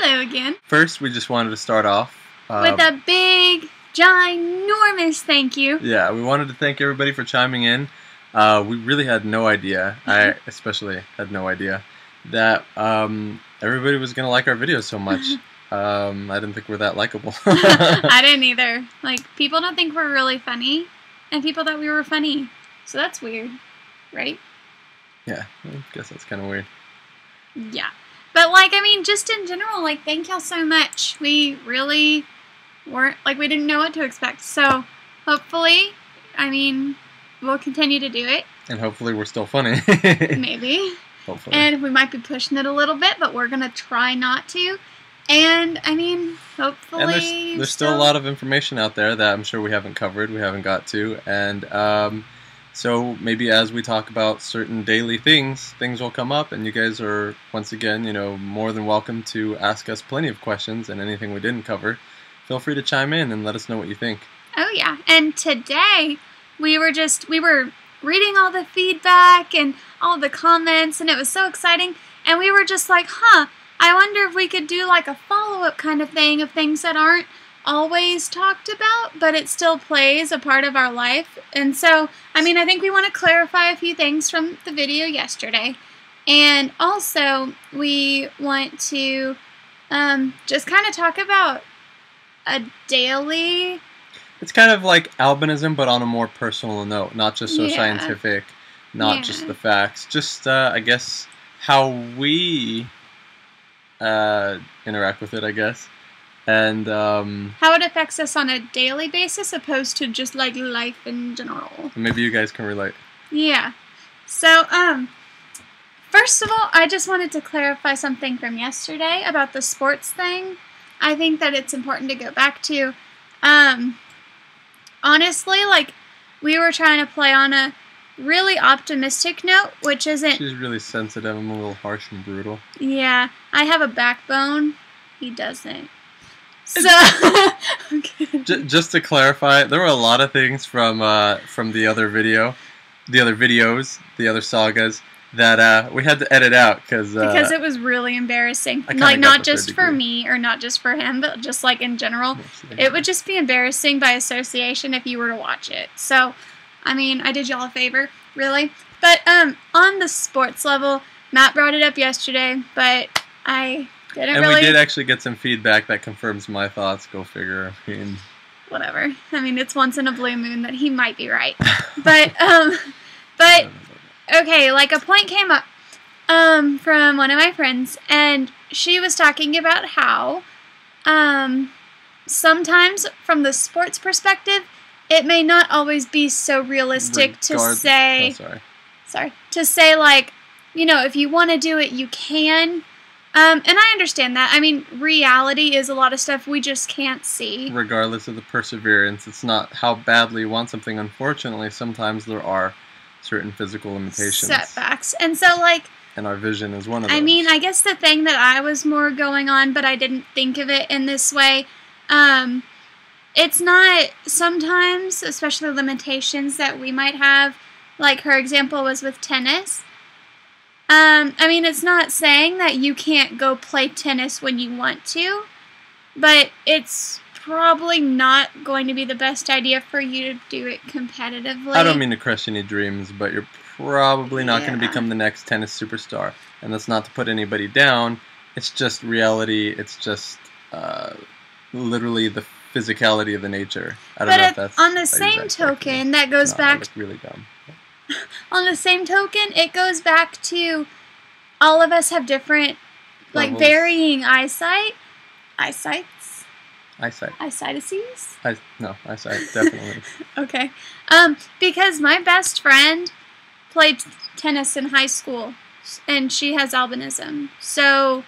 Hello again. First, we just wanted to start off with a big, ginormous thank you. Yeah, we wanted to thank everybody for chiming in. We really had no idea, I especially had no idea, that everybody was going to like our videos so much. I didn't think we're that likable. I didn't either. Like, people don't think we're really funny, and people thought we were funny. So that's weird, right? Yeah, I guess that's kind of weird. Yeah. But, like, I mean, just in general, like, thank y'all so much. We really weren't, like, we didn't know what to expect. So, hopefully, I mean, we'll continue to do it. And hopefully we're still funny. Maybe. Hopefully. And we might be pushing it a little bit, but we're going to try not to. And, I mean, hopefully... And there's still a lot of information out there that I'm sure we haven't covered, we haven't got to. And so maybe as we talk about certain daily things will come up, and you guys are, once again, you know, more than welcome to ask us plenty of questions, and anything we didn't cover, feel free to chime in and let us know what you think. Oh, yeah. And today, we were reading all the feedback and all the comments, and it was so exciting. And we were just like, I wonder if we could do like a follow-up kind of thing of things that aren't always talked about, but it still plays a part of our life. And so, I mean, I think we want to clarify a few things from the video yesterday. And also, we want to just kind of talk about a daily... It's kind of like albinism, but on a more personal note, not just so scientific, not just the facts, just, I guess, how we interact with it, I guess. And how it affects us on a daily basis opposed to just like life in general. Maybe you guys can relate. Yeah. So, first of all, I just wanted to clarify something from yesterday about the sports thing. I think that it's important to go back to. Honestly, like, we were trying to play on a really optimistic note, which isn't... She's really sensitive. I'm a little harsh and brutal. Yeah. I have a backbone. He doesn't. So, just to clarify, there were a lot of things from the other videos, the other sagas that we had to edit out because it was really embarrassing. Like, not just for me or not just for him, but just like in general, it would just be embarrassing by association if you were to watch it. So, I mean, I did y'all a favor, really. But on the sports level, Matt brought it up yesterday, but I didn't really... And we did actually get some feedback that confirms my thoughts. Go figure. I mean... Whatever. I mean, it's once in a blue moon that he might be right. But, okay, like a point came up from one of my friends, and she was talking about how sometimes from the sports perspective, it may not always be so realistic to say... Oh, sorry. To say, like, you know, if you want to do it, you can... and I understand that. I mean, reality is a lot of stuff we just can't see. Regardless of the perseverance, it's not how badly you want something. Unfortunately, sometimes there are certain physical limitations. Setbacks. And so, like... And our vision is one of those. I mean, I guess the thing that I was more going on, but I didn't think of it in this way, it's not sometimes, especially limitations that we might have, like her example was with tennis. I mean, it's not saying that you can't go play tennis when you want to, but it's probably not going to be the best idea for you to do it competitively. I don't mean to crush any dreams, but you're probably not going to become the next tennis superstar. And that's not to put anybody down. It's just reality. It's just literally the physicality of the nature. I don't know if that's... on the same token, that goes back... I look really dumb. On the same token, it goes back to all of us have different, like, levels. varying eyesight. Eyesight. Eyesightices? No, eyesight, definitely. Okay. Because my best friend played tennis in high school, and she has albinism. So,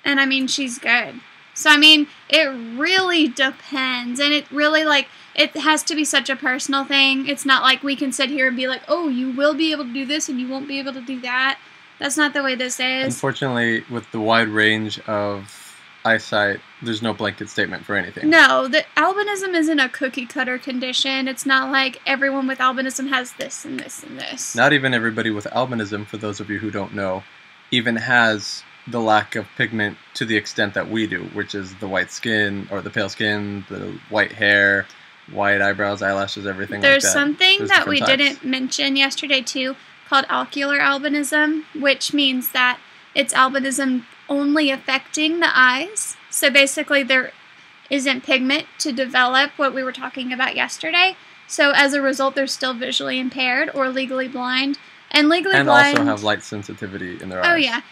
and I mean, she's good. So, I mean, it really depends, and it really, like... It has to be such a personal thing. It's not like we can sit here and be like, oh, you will be able to do this and you won't be able to do that. That's not the way this is. Unfortunately, with the wide range of eyesight, there's no blanket statement for anything. No, the albinism isn't a cookie-cutter condition. It's not like everyone with albinism has this and this and this. Not even everybody with albinism, for those of you who don't know, even has the lack of pigment to the extent that we do, which is the white skin or the pale skin, the white hair, white eyebrows, eyelashes, everything like that. There's something There's that we different types. didn't mention yesterday too, called ocular albinism, which means that it's albinism only affecting the eyes. So basically there isn't pigment to develop what we were talking about yesterday. So as a result, they're still visually impaired or legally blind. And legally blind... also have light sensitivity in their eyes. Oh, yeah.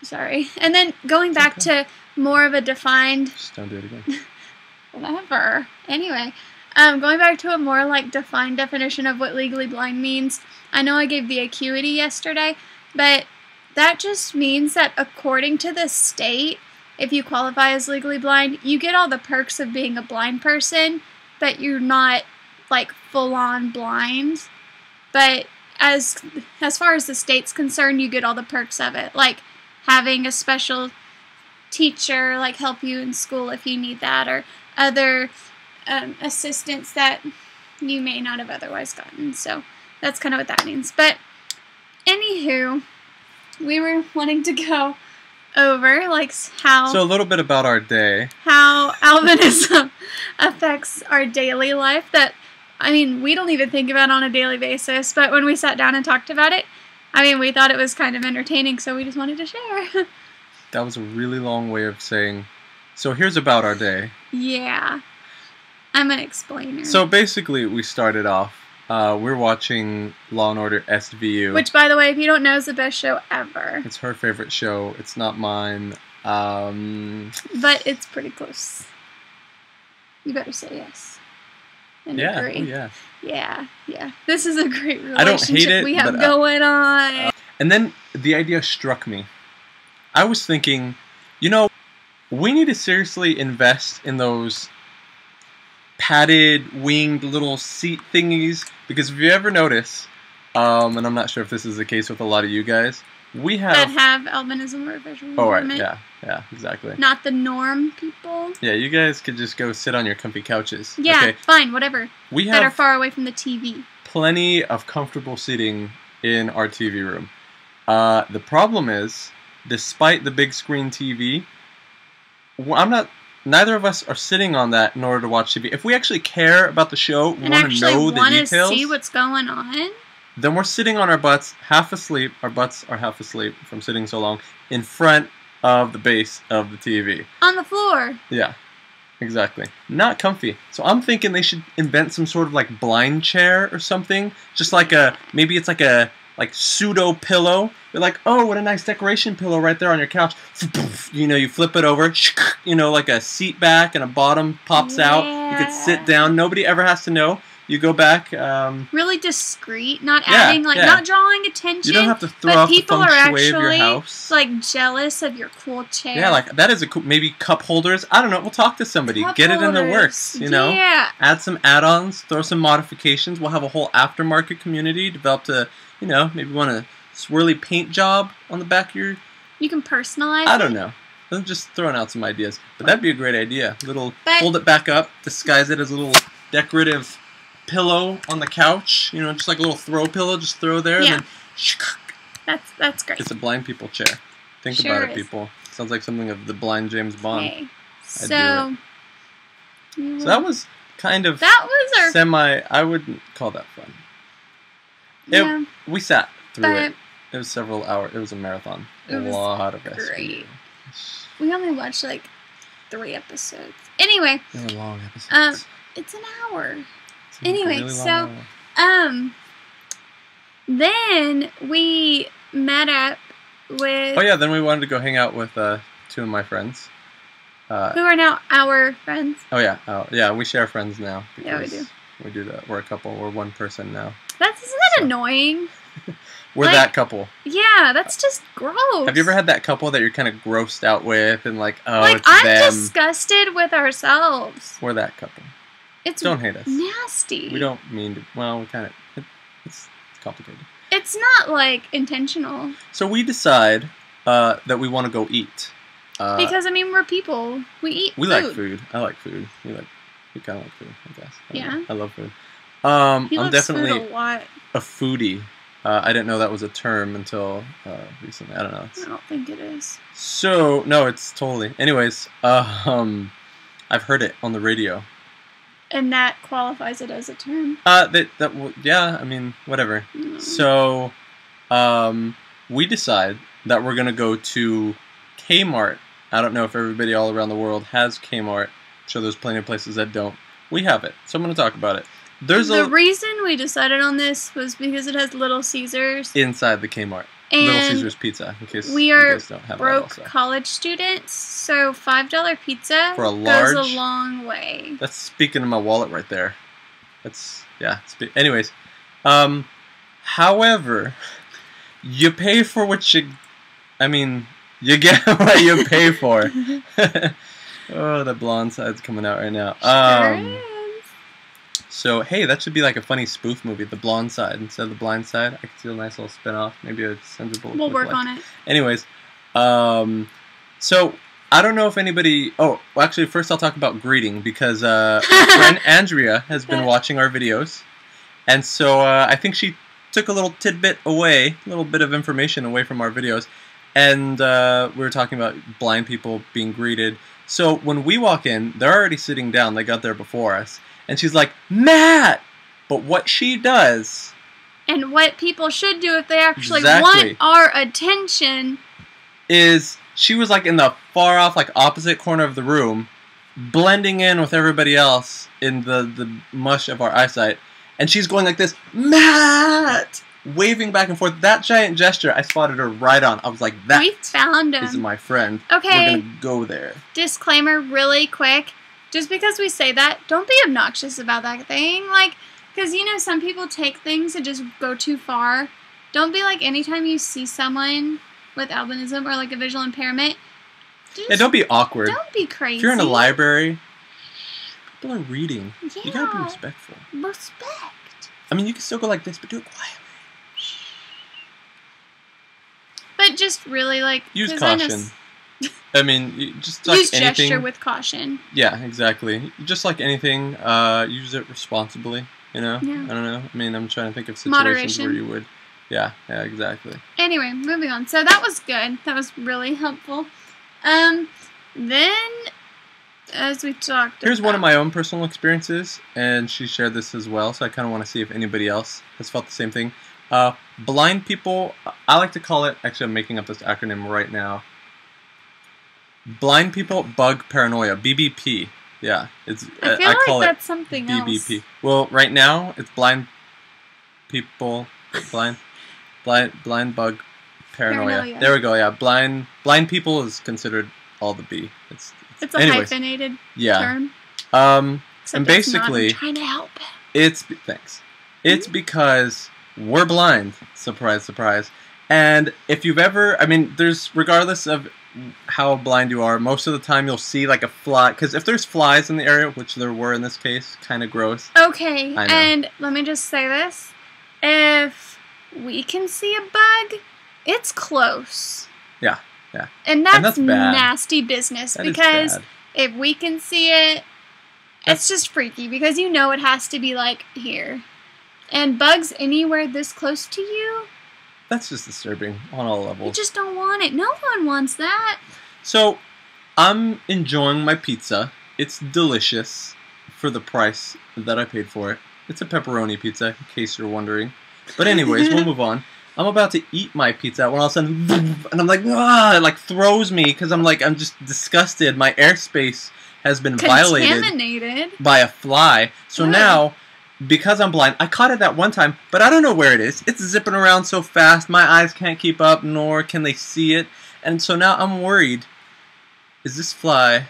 Sorry. And then going back to more of a defined... Just don't do it again. Whatever. Anyway, going back to a more like defined definition of what legally blind means. I know I gave the acuity yesterday, but that just means that according to the state, if you qualify as legally blind, you get all the perks of being a blind person, but you're not like full-on blind. But as far as the state's concerned, you get all the perks of it, like having a special teacher like help you in school if you need that, or other assistance that you may not have otherwise gotten. So that's kind of what that means. But anywho, we were wanting to go over like how... So a little bit about our day. How albinism affects our daily life that, I mean, we don't even think about on a daily basis, but when we sat down and talked about it, I mean, we thought it was kind of entertaining, so we just wanted to share. That was a really long way of saying, so here's about our day. Yeah. I'm an explainer. So basically, we started off, we're watching Law & Order SVU. Which, by the way, if you don't know, is the best show ever. It's her favorite show. It's not mine. But it's pretty close. You better say yes. And agree. Oh, yeah. Yeah, yeah. This is a great relationship I don't hate it, we have but, going on. And then the idea struck me. I was thinking, you know, we need to seriously invest in those padded, winged little seat thingies, because if you ever notice, and I'm not sure if this is the case with a lot of you guys, we have... That have albinism or visual Oh, right, impairment. yeah, exactly. Not the norm people. Yeah, you guys could just go sit on your comfy couches. Yeah, okay? fine, whatever. We That are have far away from the TV. plenty of comfortable seating in our TV room. The problem is, despite the big screen TV, neither of us are sitting on that in order to watch TV. If we actually care about the show, we want to know the want to details, see what's going on, then we're sitting on our butts, half asleep. Our butts are half asleep from sitting so long, in front of the base of the TV. on the floor. Yeah, exactly. Not comfy. So I'm thinking they should invent some sort of like blind chair or something. Just like maybe it's like a pseudo pillow. They're like, oh, what a nice decoration pillow right there on your couch. You know, you flip it over, you know, like a seat back and a bottom pops out. You could sit down. Nobody ever has to know. You go back. Really discreet, not adding, not drawing attention. You don't have to throw off the feng shui of your house. Like jealous of your cool chair. Yeah, like that is a cool, maybe cup holders. I don't know. We'll talk to somebody. Get it in the works. You know. Yeah. Add some add-ons. Throw some modifications. We'll have a whole aftermarket community developed to, you know, maybe want a swirly paint job on the back of your... You can personalize I don't know. I'm just throwing out some ideas. But that'd be a great idea. Fold it back up, disguise it as a little decorative pillow on the couch. You know, just like a little throw pillow, just throw there. Yeah. And then that's great. it's a blind people chair. Think Sure about it, is. people. Sounds like something of the blind James Bond. Okay. So So that was kind of that was our I wouldn't call that fun. yeah. We sat through But it. It was several hours. It was a marathon. It A was lot of SVU. great. We only watched like 3 episodes. Anyway, They were long episodes. it's an hour. It's a Anyway, really long so hour. then we met up with Oh yeah, then we wanted to go hang out with 2 of my friends. who are now our friends. Oh yeah, we share friends now. Yeah, we because do. We do that. We're a couple. We're one person now. Isn't that annoying? We're Like- that couple. Yeah, that's just gross. Have you ever had that couple that you're kind of grossed out with and like, oh, like it's I'm them? disgusted with ourselves. We're that couple. It's Don't hate us. nasty. We don't mean to. Well, we kind of. It's complicated. It's not like intentional. So we decide that we want to go eat. Because I mean we're people. We eat we food. like food. I like food. We kind of like food, I guess. I don't Yeah. know. I love food. He I'm loves definitely food a lot. a foodie. I didn't know that was a term until recently. I don't know. I don't think it is. So no, it's totally. Anyways, I've heard it on the radio. And that qualifies it as a term. Yeah. I mean, whatever. No. So, we decide that we're gonna go to Kmart. I don't know if everybody all around the world has Kmart. I'm sure there's plenty of places that don't. We have it, so I'm gonna talk about it. The reason we decided on this was because it has Little Caesars inside the Kmart. and Little Caesars Pizza, in case we you are guys don't have broke that also. college students, so $5 pizza For a large, goes a long way. That's speaking in my wallet right there. That's yeah. Anyways, however, you pay for what you. I mean, you get what you pay for. Oh, the blonde side's coming out right now. Sure is. So, hey, that should be like a funny spoof movie, The Blonde Side, instead of The Blind Side. I could see a nice little spin-off. Maybe a sensible... We'll work on it. Anyways, so, I don't know if anybody... Oh, well, actually, first I'll talk about greeting, because my friend Andrea has been watching our videos. And so, I think she took a little tidbit away, a little bit of information away from our videos. And we were talking about blind people being greeted. So, when we walk in, they're already sitting down. They got there before us. And she's like, Matt! But what she does... And what people should do if they actually want our attention... is she was like in the far off, like opposite corner of the room, blending in with everybody else in the mush of our eyesight. And she's going like this, Matt! Waving back and forth. That giant gesture, I spotted her right on. I was like, that we found him. Is my friend. Okay. We're gonna go there. Disclaimer really quick. Just because we say that, don't be obnoxious about that thing. Like, because, you know, some people take things and just go too far. Don't be like, anytime you see someone with albinism or like a visual impairment, Yeah, don't be awkward. Don't be crazy. If you're in a library, people are reading. Yeah. You gotta be respectful. Respect. I mean, you can still go like this, but do it quietly. But just really, like... Use caution. I mean, just like use anything. gesture with caution. Yeah, exactly. Just like anything, use it responsibly. You know. Yeah. I don't know. I mean, I'm trying to think of situations Moderation. where you would. Yeah. Yeah. Exactly. Anyway, moving on. So that was good. That was really helpful. Then, as we talked. Here's one of my own personal experiences, and she shared this as well. So I kind of want to see if anybody else has felt the same thing. Blind people. I like to call it. Actually, I'm making up this acronym right now. Blind people bug paranoia, BBP. Yeah, it's. I feel call like it that's something BBP. else. Well, right now it's blind people, blind bug paranoia. There we go. Yeah, blind people is considered all the B. It's a hyphenated term. Except and not. basically, I'm trying to help. Thanks. It's because we're blind. Surprise, surprise. And if you've ever, I mean, there's regardless of how blind you are, most of the time you'll see like a fly, because if there's flies in the area, which there were in this case, kind of gross. Okay, and let me just say this. If we can see a bug, it's close. Yeah, yeah. And that's nasty business, because if we can see it, it's just freaky, because you know it has to be like here. And bugs anywhere this close to you, that's just disturbing on all levels. You just don't want it. No one wants that. So, I'm enjoying my pizza. It's delicious for the price that I paid for it. It's a pepperoni pizza, in case you're wondering. But anyways, we'll move on. I'm about to eat my pizza when all of a sudden, and I'm like, ah, it like throws me because I'm just disgusted. My airspace has been violated by a fly. So now, because I'm blind, I caught it that one time, but I don't know where it is. It's zipping around so fast, my eyes can't keep up, nor can they see it. And so now I'm worried, is this fly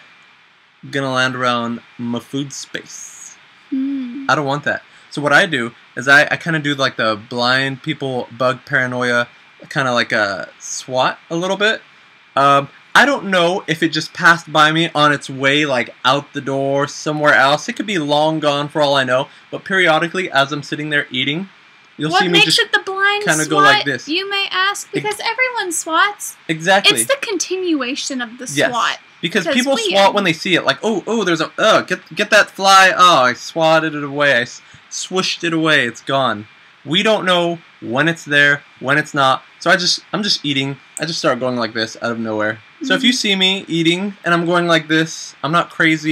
gonna land around my food space? I don't want that. So what I do is I kind of do like the blind people bug paranoia, kind of like a SWAT a little bit. I don't know if it just passed by me on its way like out the door somewhere else. It could be long gone for all I know. But periodically, as I'm sitting there eating, you'll see me just kind of go like this. You may ask, because everyone swats. Exactly. It's the continuation of the swat. Because people swat when they see it. Like, oh, there's a, get that fly. Oh, I swatted it away. I swooshed it away. It's gone. we don't know when it's there, when it's not. So I'm just eating. I just start going like this out of nowhere. So if you see me eating and I'm going like this, I'm not crazy.